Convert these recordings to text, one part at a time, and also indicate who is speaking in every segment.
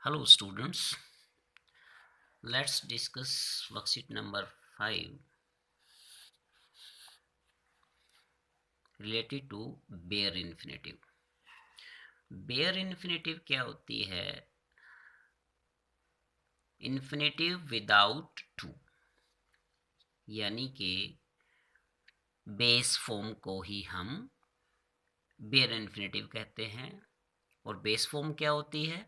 Speaker 1: Hello students, let's discuss worksheet number 5 related to bare infinitive. bare infinitive क्या होती है? Infinitive without to, यानी कि बेस फॉर्म को ही हम bare infinitive कहते हैं। और बेस फॉर्म क्या होती है?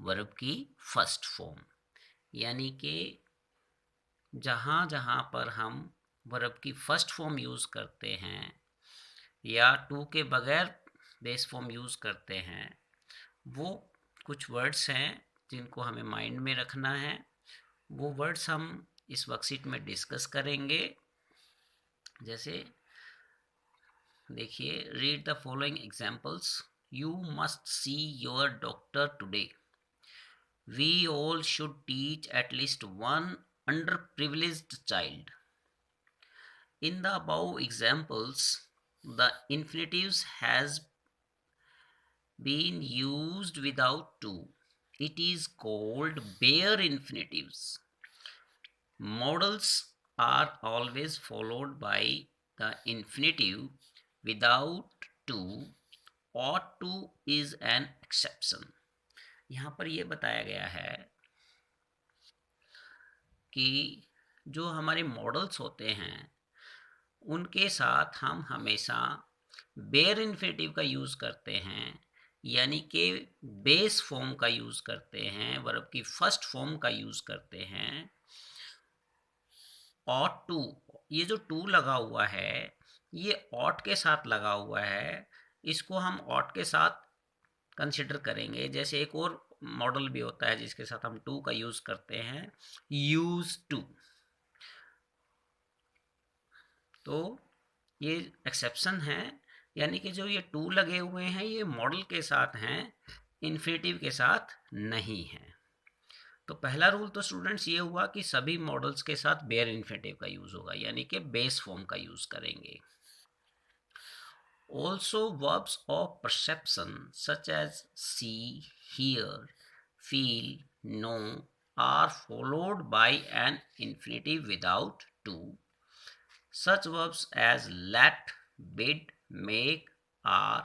Speaker 1: वर्ब की फर्स्ट फॉर्म, यानी कि जहाँ जहाँ पर हम वर्ब की फर्स्ट फॉर्म यूज़ करते हैं या टू के बगैर बेस फॉर्म यूज़ करते हैं, वो कुछ वर्ड्स हैं जिनको हमें माइंड में रखना है। वो वर्ड्स हम इस वर्कशीट में डिस्कस करेंगे। जैसे देखिए, read the following examples. You must see your doctor today. We all should teach at least one underprivileged child. In the above examples, the infinitives has been used without to. It is called bare infinitives. Modals are always followed by the infinitive without to. Ought to is an exception. यहाँ पर यह बताया गया है कि जो हमारे models होते हैं उनके साथ हम हमेशा बेयर इन्फिनेटिव का यूज़ करते हैं, यानी कि बेस फॉर्म का यूज़ करते हैं, वर्ब की फर्स्ट फॉर्म का यूज़ करते हैं। ऑट टू, ये जो टू लगा हुआ है ये ऑट के साथ लगा हुआ है, इसको हम ऑट के साथ कंसिडर करेंगे। जैसे एक और मॉडल भी होता है जिसके साथ हम टू का यूज़ करते हैं, यूज टू। तो ये एक्सेप्शन है, यानी कि जो ये टू लगे हुए हैं ये मॉडल के साथ हैं, इन्फिनेटिव के साथ नहीं है। तो पहला रूल तो स्टूडेंट्स ये हुआ कि सभी मॉडल्स के साथ बेयर इन्फिनेटिव का यूज़ होगा, यानी कि बेस फॉर्म का यूज़ करेंगे। Also verbs of perception such as see, hear, feel, know are followed by an infinitive without to. Such verbs as let, bid, make are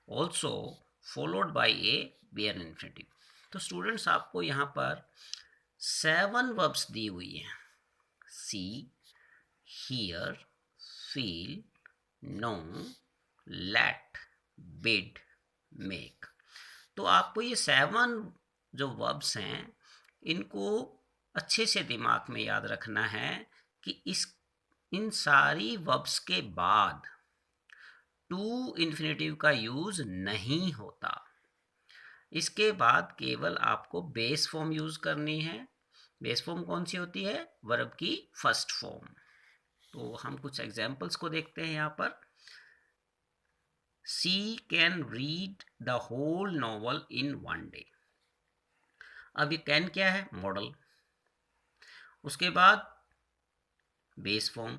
Speaker 1: also followed by a bare infinitive. तो students आपको यहाँ पर 7 verbs दी हुई हैं: see, hear, feel, know, let, bid, make. तो आपको ये 7 जो वर्ब्स हैं इनको अच्छे से दिमाग में याद रखना है कि इन सारी वर्ब्स के बाद टू इन्फिनेटिव का यूज नहीं होता। इसके बाद केवल आपको बेस फॉर्म यूज करनी है। बेस फॉर्म कौन सी होती है? वर्ब की फर्स्ट फॉर्म। तो हम कुछ एग्जाम्पल्स को देखते हैं यहाँ पर। She can read the whole novel in 1 day. अब ये कैन क्या है? मॉडल। उसके बाद base form,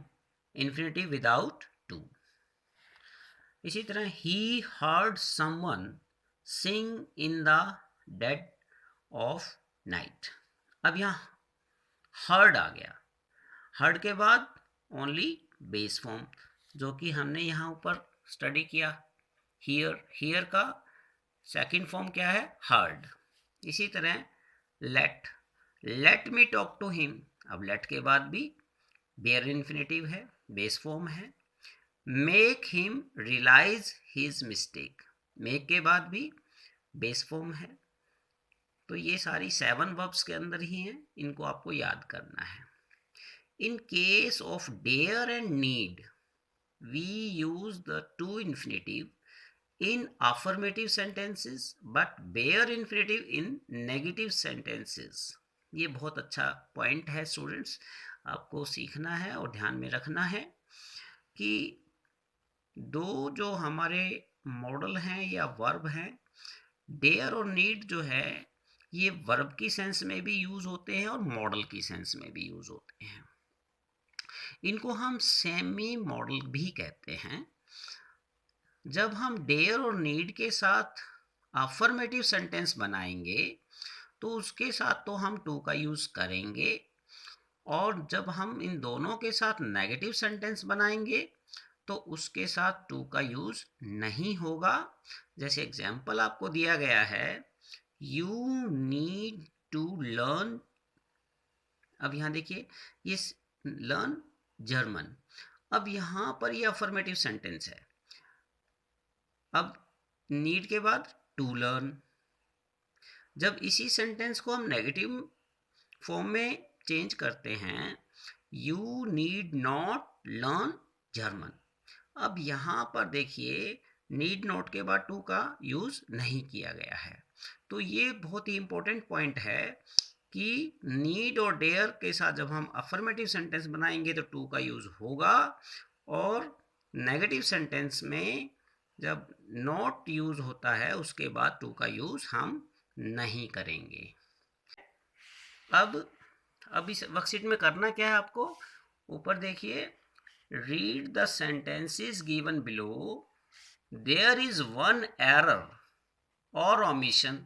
Speaker 1: infinitive without to. इसी तरह ही heard someone sing in the dead of night. अब यहाँ हर्ड आ गया, हर्ड के बाद ओनली बेस फॉर्म, जो कि हमने यहाँ ऊपर स्टडी किया। हियर, हियर का सेकंड फॉर्म क्या है? हर्ड। इसी तरह let, let me talk to him. अब लेट के बाद भी बेयर इन्फिनेटिव है, बेस फॉर्म है। Make him realize his mistake, make के बाद भी बेस फॉर्म है। तो ये सारी 7 वर्ब्स के अंदर ही हैं, इनको आपको याद करना है। In case of dare and need we use the to infinitive in affirmative sentences but bare infinitive in negative sentences। ये बहुत अच्छा पॉइंट है स्टूडेंट्स, आपको सीखना है और ध्यान में रखना है कि दो जो हमारे मॉडल हैं या वर्ब हैं, डेयर और नीड जो है ये वर्ब की सेंस में भी यूज होते हैं और मॉडल की सेंस में भी यूज होते हैं। इनको हम सेमी मॉडल भी कहते हैं। जब हम डेयर और नीड के साथ अफर्मेटिव सेंटेंस बनाएंगे तो उसके साथ तो हम टू का यूज़ करेंगे, और जब हम इन दोनों के साथ नेगेटिव सेंटेंस बनाएंगे तो उसके साथ टू का यूज़ नहीं होगा। जैसे एग्जाम्पल आपको दिया गया है, यू नीड टू लर्न, अब यहाँ देखिए ये लर्न जर्मन, अब यहाँ पर ये अफर्मेटिव सेंटेंस है। अब नीड के बाद टू लर्न, जब इसी सेंटेंस को हम नेगेटिव फॉर्म में चेंज करते हैं, you need not learn German, अब यहाँ पर देखिए नीड नॉट के बाद टू का यूज़ नहीं किया गया है। तो ये बहुत ही इंपॉर्टेंट पॉइंट है कि नीड और डेयर के साथ जब हम अफर्मेटिव सेंटेंस बनाएंगे तो टू का यूज़ होगा, और नेगेटिव सेंटेंस में जब नॉट यूज़ होता है उसके बाद टू का यूज़ हम नहीं करेंगे। अब इस वर्कशीट में करना क्या है आपको, ऊपर देखिए, read the sentences given below, there is one error और omission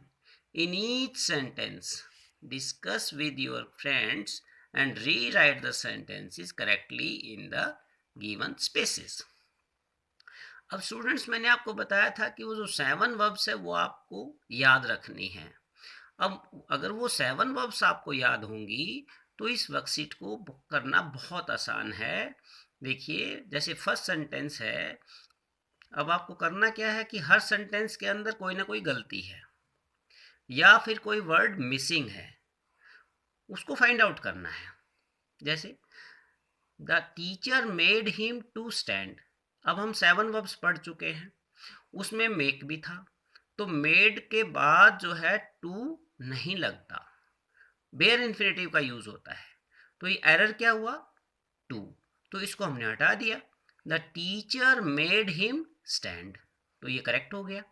Speaker 1: in each sentence, discuss with your friends and rewrite the sentences correctly in the given spaces। अब स्टूडेंट्स मैंने आपको बताया था कि वो जो 7 वर्ब्स है वो आपको याद रखनी है। अब अगर वो 7 वर्ब्स आपको याद होंगी तो इस वर्कशीट को करना बहुत आसान है। देखिए जैसे फर्स्ट सेंटेंस है, अब आपको करना क्या है कि हर सेंटेंस के अंदर कोई ना कोई गलती है या फिर कोई वर्ड मिसिंग है, उसको फाइंड आउट करना है। जैसे the teacher made him to stand, अब हम 7 वर्ब्स पढ़ चुके हैं, उसमें मेक भी था, तो मेड के बाद जो है टू नहीं लगता, बेयर इन्फिनेटिव का यूज होता है, तो ये एरर क्या हुआ, टू, तो इसको हमने हटा दिया, the teacher made him stand, तो ये करेक्ट हो गया।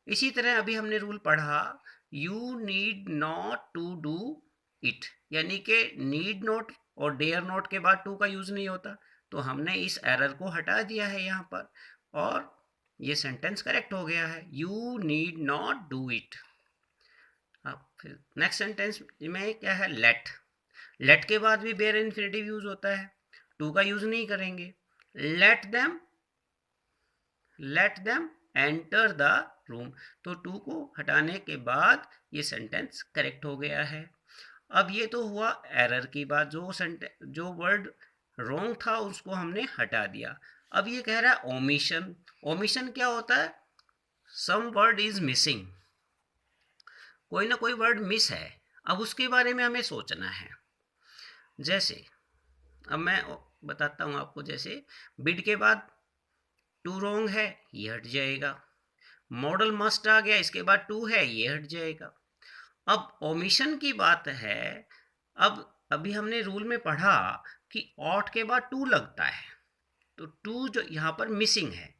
Speaker 1: इसी तरह अभी हमने रूल पढ़ा, you need not to do it, यानी कि नीड नॉट और डेयर नॉट के बाद टू का यूज नहीं होता, तो हमने इस एरर को हटा दिया है यहाँ पर, और ये सेंटेंस करेक्ट हो गया है, you need not do it. अब फिर नेक्स्ट सेंटेंस में क्या है, लेट, लेट के बाद भी बेयर इन्फिनेटिव यूज होता है, टू का यूज नहीं करेंगे, let them enter the room, तो टू को हटाने के बाद ये सेंटेंस करेक्ट हो गया है। अब ये तो हुआ एरर की बात, जो वर्ड रॉन्ग था उसको हमने हटा दिया। अब ये कह रहा है ओमिशन, ओमिशन क्या होता है, सम वर्ड इज मिसिंग, कोई ना कोई वर्ड मिस है, अब उसके बारे में हमें सोचना है। जैसे अब मैं बताता हूँ आपको, जैसे बिड के बाद टू रॉन्ग है, ये हट जाएगा, मॉडल मस्ट आ गया, इसके बाद टू है, ये हट जाएगा। अब ओमिशन की बात है, अब अभी हमने रूल में पढ़ा कि ऑट के बाद टू लगता है, तो टू जो यहाँ पर मिसिंग है,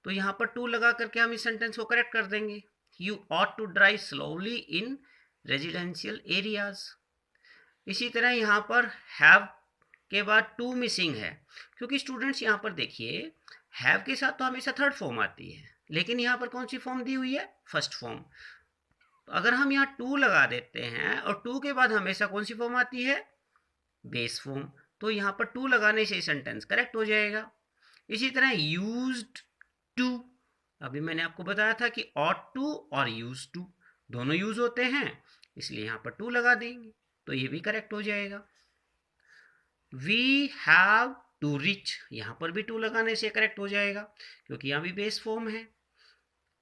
Speaker 1: तो यहाँ पर टू लगा करके हम इस सेंटेंस को करेक्ट कर देंगे, you ought to drive slowly in residential areas. इसी तरह यहाँ पर हैव के बाद टू मिसिंग है, क्योंकि स्टूडेंट्स यहाँ पर देखिए हैव के साथ तो हमेशा थर्ड फॉर्म आती है, लेकिन यहाँ पर कौन सी फॉर्म दी हुई है, फर्स्ट फॉर्म, तो अगर हम यहाँ टू लगा देते हैं और टू के बाद हमेशा कौन सी फॉर्म आती है, बेस फॉर्म, तो यहाँ पर टू लगाने से सेंटेंस करेक्ट हो जाएगा। इसी तरह यूज्ड टू, अभी मैंने आपको बताया था कि ऑट टू और यूज टू दोनों यूज होते हैं, इसलिए यहाँ पर टू लगा देंगे तो ये भी करेक्ट हो जाएगा। वी हैव टू रिच, यहाँ पर भी टू लगाने से करेक्ट हो जाएगा क्योंकि यहाँ भी बेस फॉर्म है।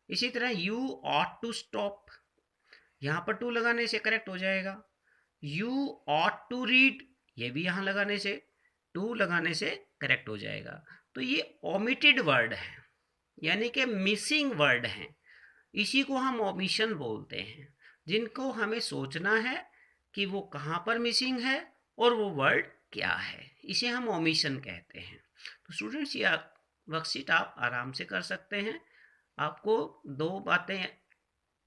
Speaker 1: इसी तरह यू ऑट टू स्टॉप, यहाँ पर टू लगाने से करेक्ट हो जाएगा। यू ऑट टू रीड, ये भी यहाँ लगाने से, टू लगाने से करेक्ट हो जाएगा। तो ये ओमिटेड वर्ड है, यानी कि मिसिंग वर्ड हैं, इसी को हम ओमिशन बोलते हैं, जिनको हमें सोचना है कि वो कहाँ पर मिसिंग है और वो वर्ड क्या है, इसे हम ओमिशन कहते हैं। तो स्टूडेंट्स ये वर्कशीट आप आराम से कर सकते हैं। आपको दो बातें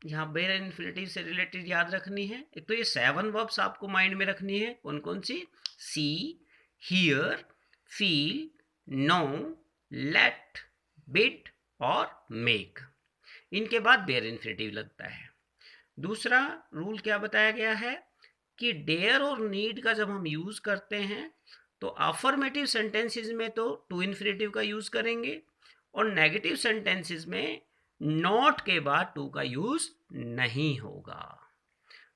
Speaker 1: यहाँ बेयर इन्फिनेटिव से रिलेटेड याद रखनी है, एक तो ये 7 वर्ब्स आपको माइंड में रखनी है, कौन कौन see, see, hear, feel, know, let, bid और मेक, इनके बाद बेयर इन्फिनेटिव लगता है। दूसरा रूल क्या बताया गया है कि डेयर और नीड का जब हम यूज़ करते हैं तो अफर्मेटिव सेंटेंसेस में तो टू इन्फिनेटिव का यूज़ करेंगे और नेगेटिव सेंटेंसेस में नॉट के बाद टू का यूज़ नहीं होगा।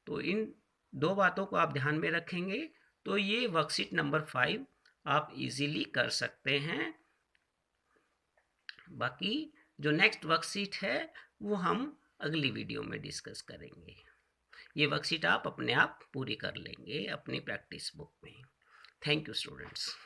Speaker 1: तो इन दो बातों को आप ध्यान में रखेंगे तो ये वर्कशीट नंबर 5 आप इजीली कर सकते हैं। बाकी जो नेक्स्ट वर्कशीट है वो हम अगली वीडियो में डिस्कस करेंगे। ये वर्कशीट आप अपने आप पूरी कर लेंगे अपनी प्रैक्टिस बुक में। Thank you students.